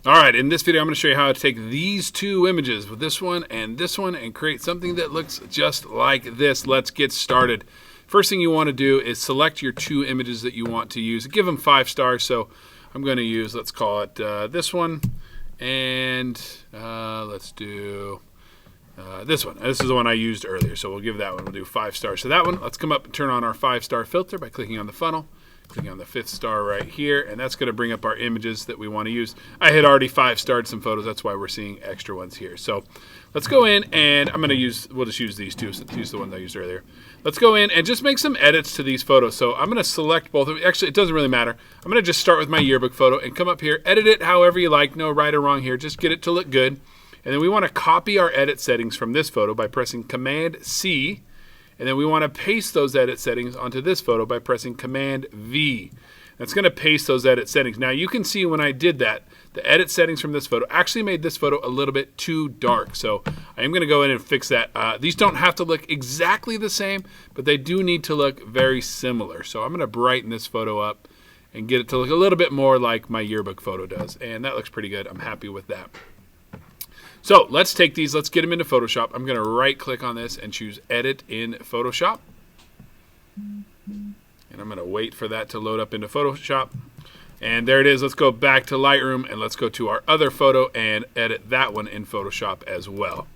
All right, in this video, I'm going to show you how to take these two images with this one and create something that looks just like this. Let's get started. First thing you want to do is select your two images that you want to use. Give them 5 stars. So I'm going to use, let's call it this one, and let's do this one. This is the one I used earlier, so we'll give that one. We'll do 5 stars. So that one, let's come up and turn on our 5-star filter by clicking on the funnel. Clicking on the 5th star right here, and that's going to bring up our images that we want to use. I had already 5-starred some photos, that's why we're seeing extra ones here. So let's go in, and we'll just use these two, since these are the ones I used earlier. Let's go in and just make some edits to these photos. So I'm going to select both of them. Actually, it doesn't really matter. I'm going to just start with my yearbook photo and come up here, edit it however you like. No right or wrong here. Just get it to look good. And then we want to copy our edit settings from this photo by pressing Command-C. And then we want to paste those edit settings onto this photo by pressing Command-V. That's going to paste those edit settings. Now you can see when I did that, the edit settings from this photo actually made this photo a little bit too dark. So I am going to go in and fix that. These don't have to look exactly the same, but they do need to look very similar. So I'm going to brighten this photo up and get it to look a little bit more like my yearbook photo does. And that looks pretty good. I'm happy with that. So let's take these, let's get them into Photoshop. I'm going to right click on this and choose Edit in Photoshop. And I'm going to wait for that to load up into Photoshop. And there it is. Let's go back to Lightroom and let's go to our other photo and edit that one in Photoshop as well.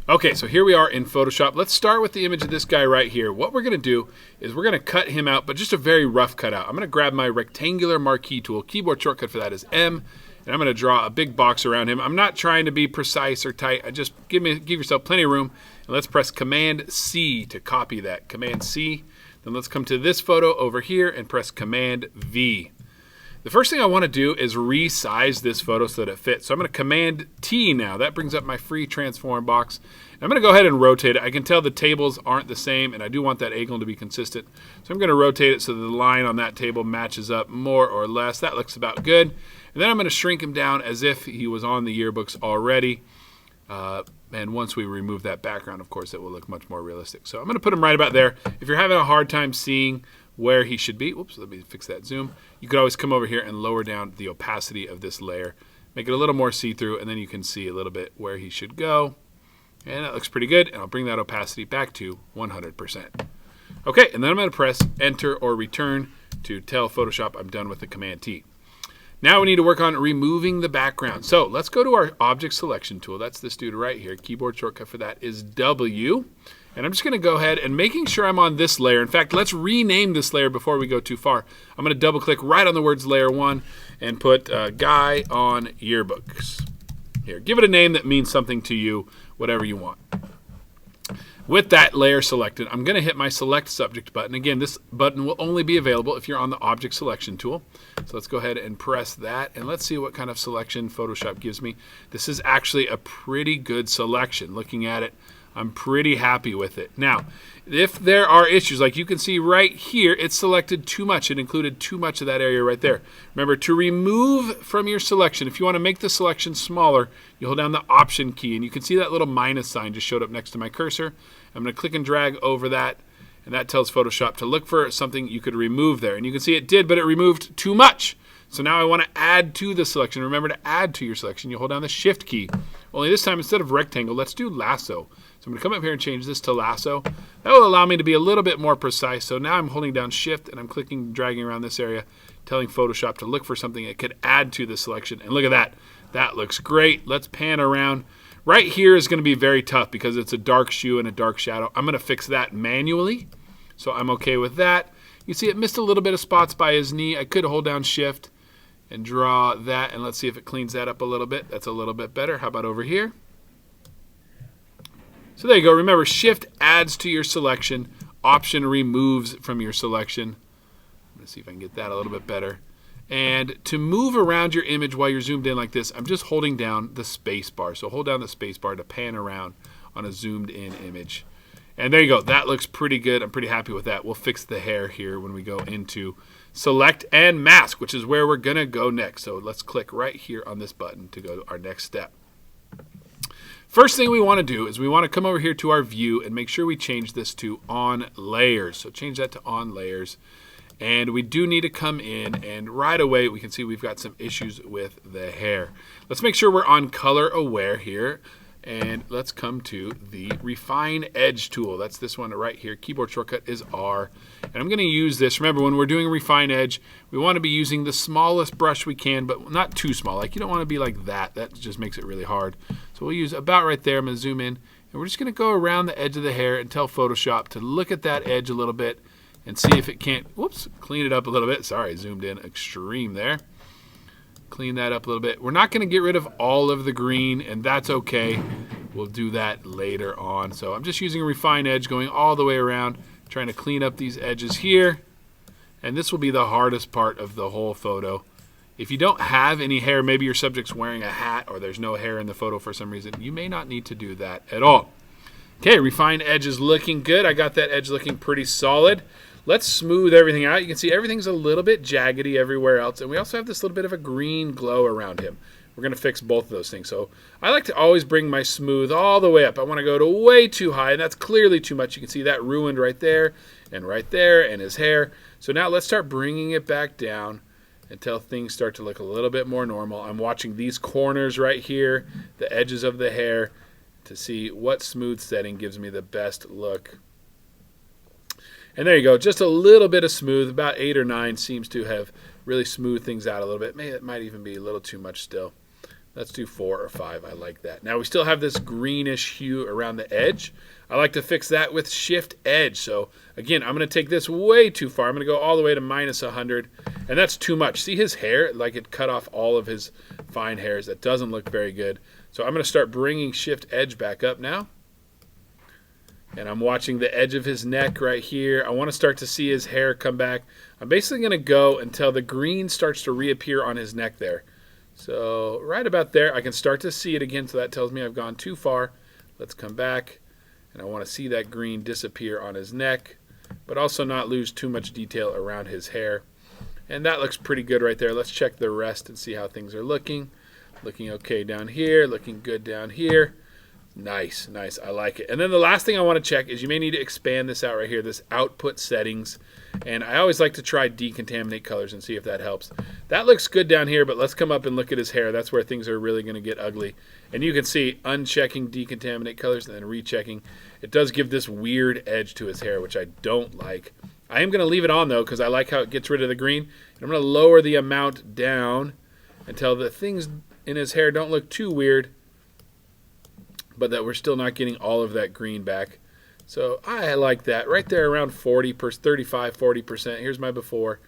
Okay, so here we are in Photoshop. Let's start with the image of this guy right here. What we're going to do is we're going to cut him out, but just a very rough cutout. I'm going to grab my rectangular marquee tool. Keyboard shortcut for that is M. And I'm going to draw a big box around him. I'm not trying to be precise or tight. I just give yourself plenty of room. And let's press Command-C to copy that. Command-C. Then let's come to this photo over here and press Command-V. The first thing I want to do is resize this photo so that it fits. So I'm going to Command-T now. That brings up my free transform box. And I'm going to go ahead and rotate it. I can tell the tables aren't the same, and I do want that angle to be consistent. So I'm going to rotate it so the line on that table matches up more or less. That looks about good. And then I'm going to shrink him down as if he was on the yearbooks already. And once we remove that background, of course, it will look much more realistic. So I'm going to put him right about there. If you're having a hard time seeing where he should be, whoops, let me fix that zoom. You could always come over here and lower down the opacity of this layer. Make it a little more see-through, and then you can see a little bit where he should go. And that looks pretty good. And I'll bring that opacity back to 100%. Okay, and then I'm going to press Enter or Return to tell Photoshop I'm done with the Command-T. Now we need to work on removing the background. So let's go to our object selection tool. That's this dude right here. Keyboard shortcut for that is W. And I'm just going to go ahead and making sure I'm on this layer. In fact, let's rename this layer before we go too far. I'm going to double click right on the words Layer 1 and put Guy on Yearbooks. Here, give it a name that means something to you, whatever you want. With that layer selected, I'm going to hit my Select Subject button. Again, this button will only be available if you're on the Object Selection tool. So let's go ahead and press that, and let's see what kind of selection Photoshop gives me. This is actually a pretty good selection. Looking at it, I'm pretty happy with it. Now, if there are issues, like you can see right here, it's selected too much. It included too much of that area right there. Remember, to remove from your selection, if you want to make the selection smaller, you hold down the Option key, and you can see that little minus sign just showed up next to my cursor. I'm going to click and drag over that, and that tells Photoshop to look for something you could remove there. And you can see it did, but it removed too much. So now I want to add to the selection. Remember to add to your selection, you hold down the Shift key. Only this time, instead of rectangle, let's do lasso. So I'm going to come up here and change this to lasso. That will allow me to be a little bit more precise. So now I'm holding down Shift, and I'm clicking and dragging around this area, telling Photoshop to look for something it could add to the selection. And look at that. That looks great. Let's pan around. Right here is going to be very tough because it's a dark shoe and a dark shadow. I'm going to fix that manually, so I'm okay with that. You see it missed a little bit of spots by his knee. I could hold down Shift and draw that, and let's see if it cleans that up a little bit. That's a little bit better. How about over here? So there you go. Remember, Shift adds to your selection. Option removes from your selection. I'm going to see if I can get that a little bit better. And to move around your image while you're zoomed in like this, I'm just holding down the space bar. So hold down the space bar to pan around on a zoomed in image. And there you go. That looks pretty good. I'm pretty happy with that. We'll fix the hair here when we go into Select and Mask, which is where we're going to go next. So let's click right here on this button to go to our next step. First thing we want to do is we want to come over here to our view and make sure we change this to On Layers. So change that to On Layers. And we do need to come in, and right away we can see we've got some issues with the hair. Let's make sure we're on color aware here. And let's come to the Refine Edge tool. That's this one right here. Keyboard shortcut is R. And I'm going to use this. Remember, when we're doing Refine Edge, we want to be using the smallest brush we can, but not too small. Like, you don't want to be like that. That just makes it really hard. So we'll use about right there. I'm going to zoom in. And we're just going to go around the edge of the hair and tell Photoshop to look at that edge a little bit and see if it can't, whoops, clean it up a little bit. Sorry, zoomed in extreme there. Clean that up a little bit. We're not going to get rid of all of the green, and that's okay. We'll do that later on. So I'm just using a Refine Edge going all the way around, trying to clean up these edges here. And this will be the hardest part of the whole photo. If you don't have any hair, maybe your subject's wearing a hat or there's no hair in the photo for some reason, you may not need to do that at all. Okay, Refine Edge is looking good. I got that edge looking pretty solid. Let's smooth everything out. You can see everything's a little bit jaggedy everywhere else. And we also have this little bit of a green glow around him. We're going to fix both of those things. So I like to always bring my smooth all the way up. I want to go to way too high, and that's clearly too much. You can see that ruined right there, and his hair. So now let's start bringing it back down until things start to look a little bit more normal. I'm watching these corners right here, the edges of the hair, to see what smooth setting gives me the best look. And there you go, just a little bit of smooth, about 8 or 9 seems to have really smoothed things out a little bit. Maybe it might even be a little too much still. Let's do 4 or 5, I like that. Now we still have this greenish hue around the edge. I like to fix that with Shift Edge. So again, I'm gonna take this way too far. I'm gonna go all the way to -100, and that's too much. See his hair, like it cut off all of his fine hairs. That doesn't look very good. So I'm gonna start bringing Shift Edge back up now. And I'm watching the edge of his neck right here. I want to start to see his hair come back. I'm basically going to go until the green starts to reappear on his neck there. So right about there, I can start to see it again, so that tells me I've gone too far. Let's come back, and I want to see that green disappear on his neck, but also not lose too much detail around his hair. And that looks pretty good right there. Let's check the rest and see how things are looking. Looking okay down here, looking good down here. Nice, nice, I like it. And then the last thing I want to check is you may need to expand this out right here, this output settings. And I always like to try decontaminate colors and see if that helps. That looks good down here, but let's come up and look at his hair. That's where things are really going to get ugly. And you can see unchecking decontaminate colors and then rechecking. It does give this weird edge to his hair, which I don't like. I am going to leave it on though, because I like how it gets rid of the green. And I'm going to lower the amount down until the things in his hair don't look too weird, but that we're still not getting all of that green back. So I like that. Right there around 35, 40%. Here's my before.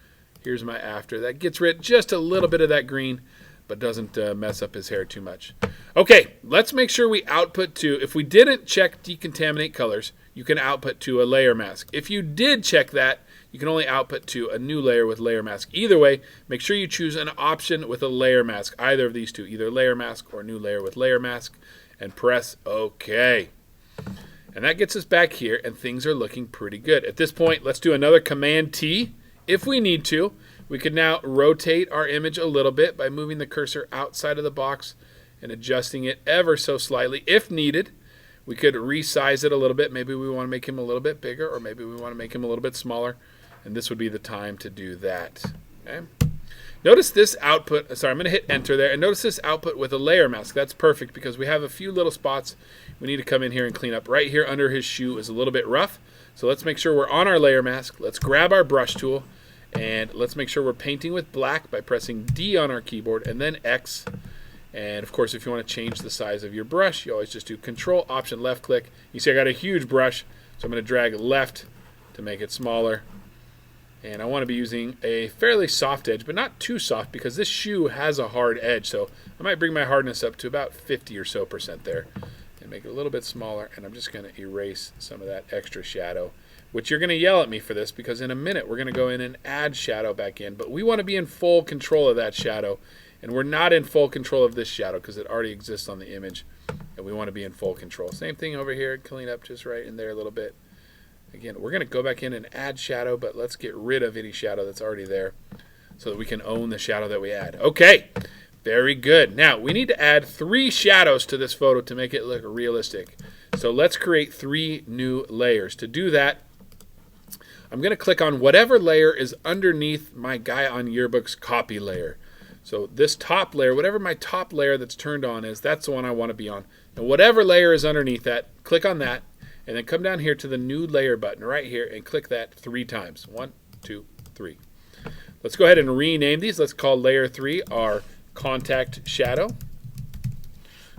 Here's my after. That gets rid just a little bit of that green, but doesn't mess up his hair too much. Okay, let's make sure we output to, if we didn't check decontaminate colors, you can output to a layer mask. If you did check that, you can only output to a new layer with layer mask. Either way, make sure you choose an option with a layer mask, either of these two, either layer mask or new layer with layer mask, and press OK. And that gets us back here, and things are looking pretty good. At this point, let's do another Command-T if we need to. We could now rotate our image a little bit by moving the cursor outside of the box and adjusting it ever so slightly if needed. We could resize it a little bit. Maybe we want to make him a little bit bigger, or maybe we want to make him a little bit smaller, and this would be the time to do that. Okay? Notice this output, sorry, I'm going to hit enter there, and notice this output with a layer mask. That's perfect because we have a few little spots we need to come in here and clean up. Right here under his shoe is a little bit rough, so let's make sure we're on our layer mask. Let's grab our brush tool, and let's make sure we're painting with black by pressing D on our keyboard and then X. And of course, if you want to change the size of your brush, you always just do Control, Option, left click. You see I got a huge brush, so I'm going to drag left to make it smaller. And I want to be using a fairly soft edge, but not too soft because this shoe has a hard edge. So I might bring my hardness up to about 50 or so % there and make it a little bit smaller. And I'm just going to erase some of that extra shadow, which you're going to yell at me for this because in a minute we're going to go in and add shadow back in. But we want to be in full control of that shadow. And we're not in full control of this shadow because it already exists on the image. And we want to be in full control. Same thing over here, clean up just right in there a little bit. Again, we're going to go back in and add shadow, but let's get rid of any shadow that's already there so that we can own the shadow that we add. Okay, very good. Now, we need to add 3 shadows to this photo to make it look realistic. So let's create 3 new layers. To do that, I'm going to click on whatever layer is underneath my Guy on Yearbook's copy layer. So this top layer, whatever my top layer that's turned on is, that's the one I want to be on. And whatever layer is underneath that, click on that, and then come down here to the new layer button right here and click that 3 times. 1, 2, 3. Let's go ahead and rename these. Let's call layer 3 our contact shadow.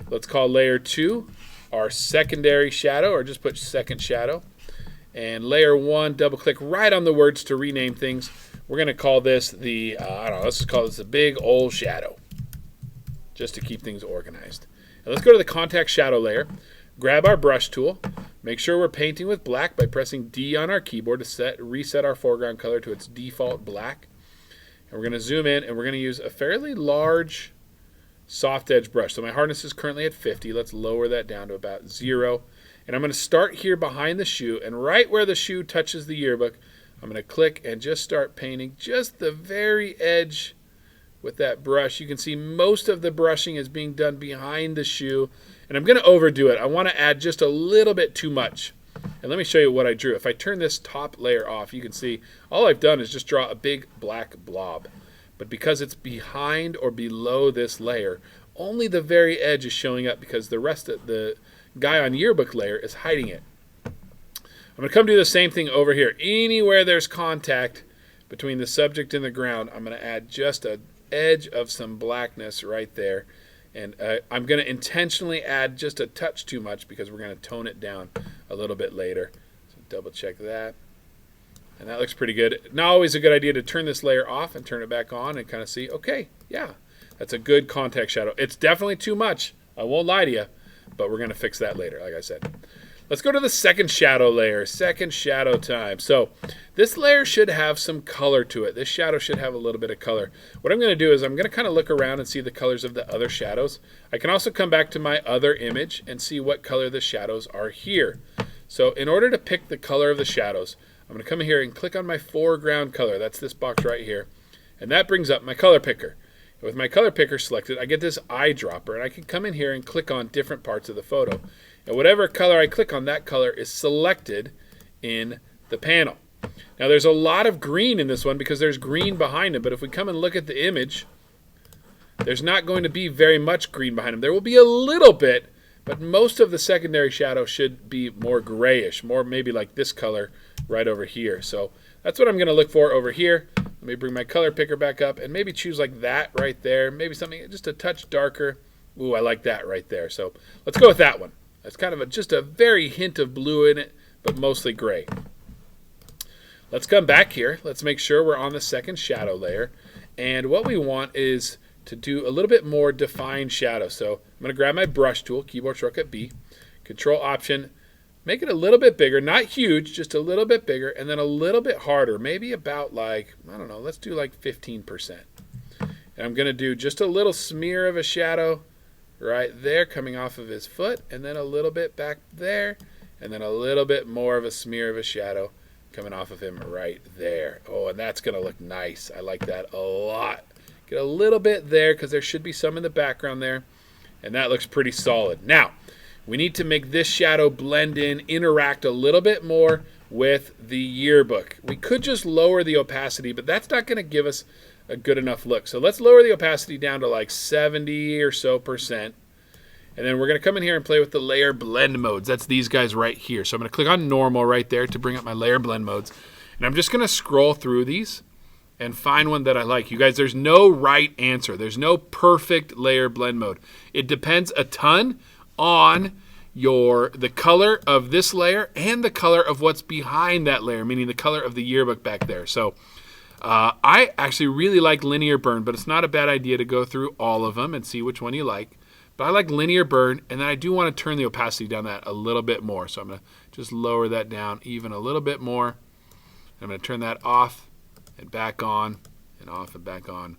Let's call layer 2 our secondary shadow, or just put second shadow. And layer 1, double click right on the words to rename things. We're going to call this the, I don't know, let's just call this the big old shadow, just to keep things organized. And let's go to the contact shadow layer, grab our brush tool, make sure we're painting with black by pressing D on our keyboard to reset our foreground color to its default black. And we're going to zoom in, and we're going to use a fairly large soft edge brush. So my hardness is currently at 50. Let's lower that down to about 0. And I'm going to start here behind the shoe, and right where the shoe touches the yearbook, I'm going to click and just start painting just the very edge with that brush. You can see most of the brushing is being done behind the shoe, and I'm going to overdo it. I want to add just a little bit too much. And let me show you what I drew. If I turn this top layer off, you can see all I've done is just draw a big black blob. But because it's behind or below this layer, only the very edge is showing up because the rest of the Guy on Yearbook layer is hiding it. I'm going to come do the same thing over here. Anywhere there's contact between the subject and the ground, I'm going to add just an edge of some blackness right there. And I'm going to intentionally add just a touch too much because we're going to tone it down a little bit later. So double check that. And that looks pretty good. Not always a good idea to turn this layer off and turn it back on and kind of see, okay, yeah, that's a good contact shadow. It's definitely too much. I won't lie to you, but we're going to fix that later, like I said. Let's go to the second shadow layer, second shadow time. So this layer should have some color to it. This shadow should have a little bit of color. What I'm going to do is I'm going to kind of look around and see the colors of the other shadows. I can also come back to my other image and see what color the shadows are here. So in order to pick the color of the shadows, I'm going to come here and click on my foreground color. That's this box right here. And that brings up my color picker. And with my color picker selected, I get this eyedropper, and I can come in here and click on different parts of the photo. And whatever color I click on, that color is selected in the panel. Now there's a lot of green in this one because there's green behind him, but if we come and look at the image, there's not going to be very much green behind him. There will be a little bit, but most of the secondary shadow should be more grayish, more maybe like this color right over here. So that's what I'm going to look for over here. Let me bring my color picker back up and maybe choose like that right there. Maybe something just a touch darker. Ooh, I like that right there. So let's go with that one. It's kind of just a very hint of blue in it, but mostly gray. Let's come back here. Let's make sure we're on the second shadow layer. And what we want is to do a little bit more defined shadow. So I'm going to grab my brush tool, keyboard shortcut B, Control Option, make it a little bit bigger, not huge, just a little bit bigger, and then a little bit harder, maybe about like, I don't know, let's do like 15%. And I'm going to do just a little smear of a shadow right there coming off of his foot, and then a little bit back there, and then a little bit more of a smear of a shadow coming off of him right there. Oh, and that's going to look nice. I like that a lot. Get a little bit there because there should be some in the background there, and that looks pretty solid. Now, we need to make this shadow blend in, interact a little bit more with the yearbook. We could just lower the opacity, but that's not going to give us a good enough look. So let's lower the opacity down to like 70 or so percent. And then we're going to come in here and play with the layer blend modes. That's these guys right here. So I'm going to click on normal right there to bring up my layer blend modes. And I'm just going to scroll through these and find one that I like. You guys, there's no right answer. There's no perfect layer blend mode. It depends a ton on the color of this layer and the color of what's behind that layer, meaning the color of the yearbook back there. So I actually really like linear burn, but it's not a bad idea to go through all of them and see which one you like. But I like linear burn, and then I do want to turn the opacity down that a little bit more. So I'm going to just lower that down even a little bit more. I'm going to turn that off and back on and off and back on.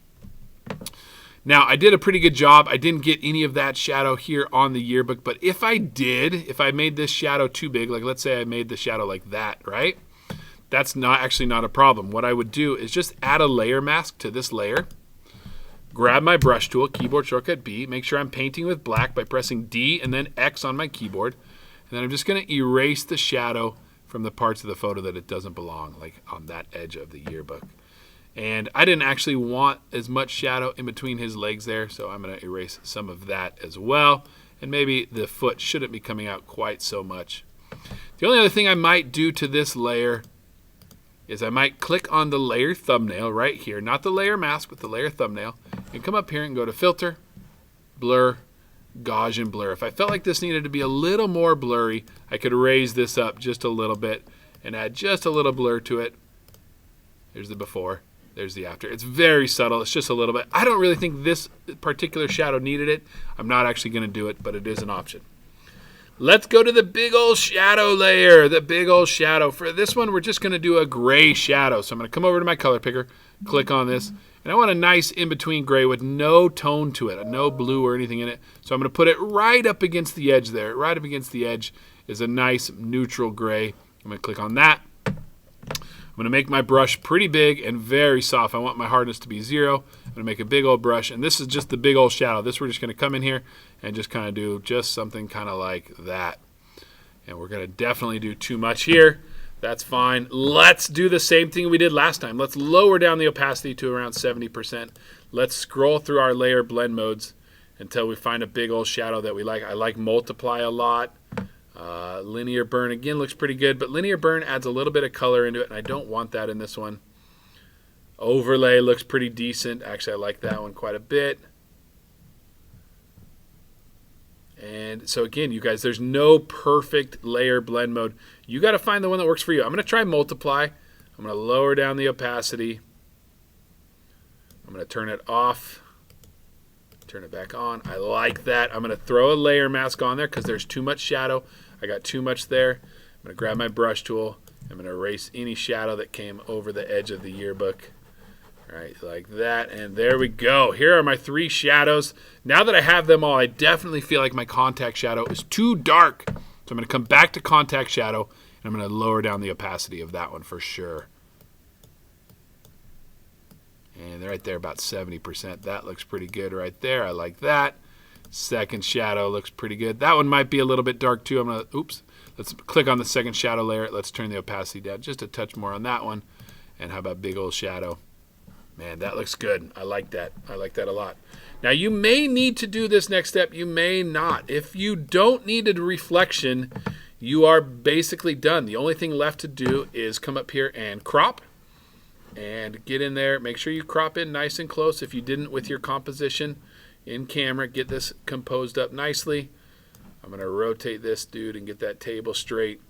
Now, I did a pretty good job. I didn't get any of that shadow here on the yearbook, but if I did, if I made this shadow too big, like let's say I made the shadow like that, right? That's actually not a problem. What I would do is just add a layer mask to this layer, grab my brush tool, keyboard shortcut B, make sure I'm painting with black by pressing D and then X on my keyboard, and then I'm just going to erase the shadow from the parts of the photo that it doesn't belong, like on that edge of the yearbook. And I didn't actually want as much shadow in between his legs there, so I'm going to erase some of that as well. And maybe the foot shouldn't be coming out quite so much. The only other thing I might do to this layer is I might click on the layer thumbnail right here, not the layer mask, but the layer thumbnail, and come up here and go to Filter, Blur, Gaussian Blur. If I felt like this needed to be a little more blurry, I could raise this up just a little bit and add just a little blur to it. There's the before. There's the after. It's very subtle. It's just a little bit. I don't really think this particular shadow needed it. I'm not actually going to do it, but it is an option. Let's go to the big old shadow layer, the big old shadow. For this one, we're just going to do a gray shadow. So I'm going to come over to my color picker, click on this, and I want a nice in-between gray with no tone to it, no blue or anything in it. So I'm going to put it right up against the edge there. Right up against the edge is a nice neutral gray. I'm going to click on that. I'm going to make my brush pretty big and very soft. I want my hardness to be 0. I'm going to make a big old brush, and this is just the big old shadow. This we're just going to come in here and just kind of do just something kind of like that. And we're going to definitely do too much here. That's fine. Let's do the same thing we did last time. Let's lower down the opacity to around 70%. Let's scroll through our layer blend modes until we find a big old shadow that we like. I like multiply a lot. Linear burn again looks pretty good, but linear burn adds a little bit of color into it, and I don't want that in this one. Overlay looks pretty decent. Actually, I like that one quite a bit. And so again, you guys, there's no perfect layer blend mode. You got to find the one that works for you. I'm going to try multiply. I'm going to lower down the opacity. I'm going to turn it off. Turn it back on. I like that. I'm going to throw a layer mask on there because there's too much shadow. I got too much there. I'm going to grab my brush tool. I'm going to erase any shadow that came over the edge of the yearbook. All right, like that, and there we go. Here are my 3 shadows. Now that I have them all, I definitely feel like my contact shadow is too dark. So I'm going to come back to contact shadow, and I'm going to lower down the opacity of that one for sure. And right there, about 70%. That looks pretty good right there. I like that. Second shadow looks pretty good. That one might be a little bit dark too. I'm going to, oops. Let's click on the second shadow layer. Let's turn the opacity down just a touch more on that one. And how about big old shadow? Man, that looks good. I like that. I like that a lot. Now, you may need to do this next step. You may not. If you don't need a reflection, you are basically done. The only thing left to do is come up here and crop. And get in there. Make sure you crop in nice and close. If you didn't with your composition in camera, get this composed up nicely. I'm going to rotate this dude and get that table straight.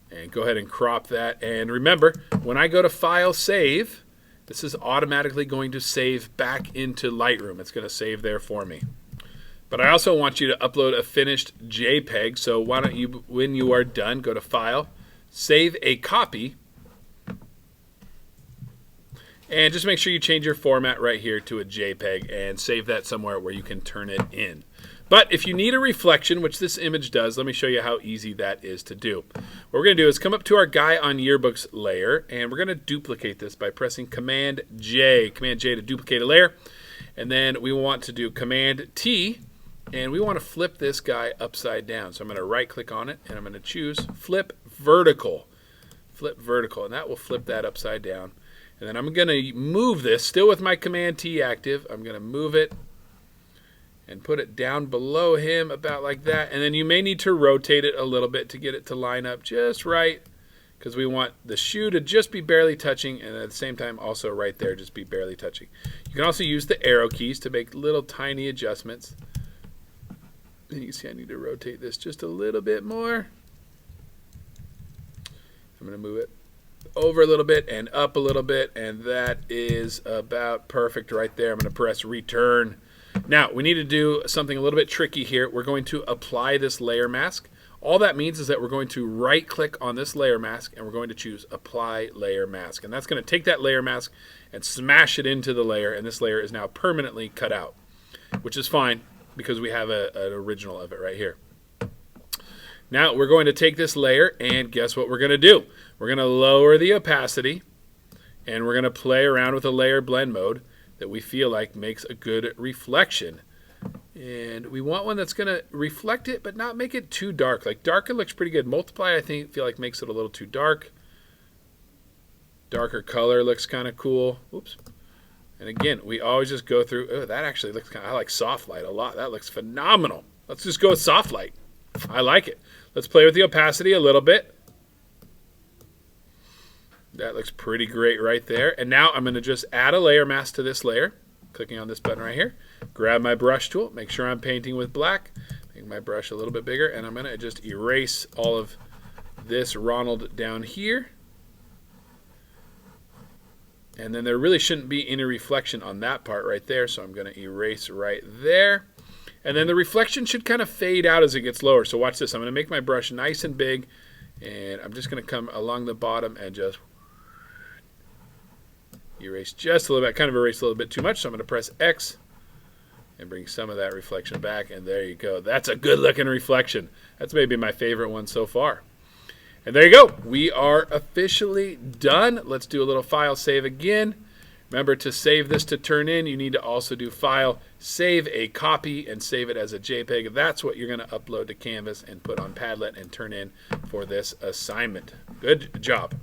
And go ahead and crop that. And remember, when I go to File, Save, this is automatically going to save back into Lightroom. It's going to save there for me. But I also want you to upload a finished JPEG. So why don't you, when you are done, go to File, Save a Copy. And just make sure you change your format right here to a JPEG and save that somewhere where you can turn it in. But if you need a reflection, which this image does, let me show you how easy that is to do. What we're going to do is come up to our Guy on Yearbooks layer, and we're going to duplicate this by pressing Command J. Command J to duplicate a layer. And then we want to do Command T, and we want to flip this guy upside down. So I'm going to right click on it, and I'm going to choose Flip Vertical. Flip Vertical, and that will flip that upside down. And then I'm going to move this, still with my Command T active. I'm going to move it and put it down below him about like that. And then you may need to rotate it a little bit to get it to line up just right, because we want the shoe to just be barely touching, and at the same time also right there just be barely touching. You can also use the arrow keys to make little tiny adjustments. And you can see I need to rotate this just a little bit more. I'm going to move it over a little bit and up a little bit, and that is about perfect right there. I'm going to press return. Now we need to do something a little bit tricky here. We're going to apply this layer mask. All that means is that we're going to right click on this layer mask, and we're going to choose apply layer mask, and that's going to take that layer mask and smash it into the layer, and this layer is now permanently cut out, which is fine because we have an original of it right here. Now we're going to take this layer, and guess what we're going to do? We're going to lower the opacity, and we're going to play around with a layer blend mode that we feel like makes a good reflection And we want one that's going to reflect it, but not make it too dark. Like darker looks pretty good. Multiply, I feel like makes it a little too dark. Darker color looks kind of cool. Oops. And again, we always just go through. Oh, that actually looks kind of, I like soft light a lot. That looks phenomenal. Let's just go with soft light. I like it. Let's play with the opacity a little bit. That looks pretty great right there. And now I'm going to just add a layer mask to this layer. Clicking on this button right here. Grab my brush tool. Make sure I'm painting with black. Make my brush a little bit bigger. And I'm going to just erase all of this Ronald down here. And then there really shouldn't be any reflection on that part right there. So I'm going to erase right there. And then the reflection should kind of fade out as it gets lower. So watch this. I'm going to make my brush nice and big. And I'm just going to come along the bottom and just erase just a little bit. I kind of erased a little bit too much, so I'm going to press X and bring some of that reflection back, and there you go. That's a good looking reflection. That's maybe my favorite one so far. And there you go. We are officially done. Let's do a little file save again. Remember, to save this to turn in, you need to also do file, save a copy, and save it as a JPEG. That's what you're going to upload to Canvas and put on Padlet and turn in for this assignment. Good job.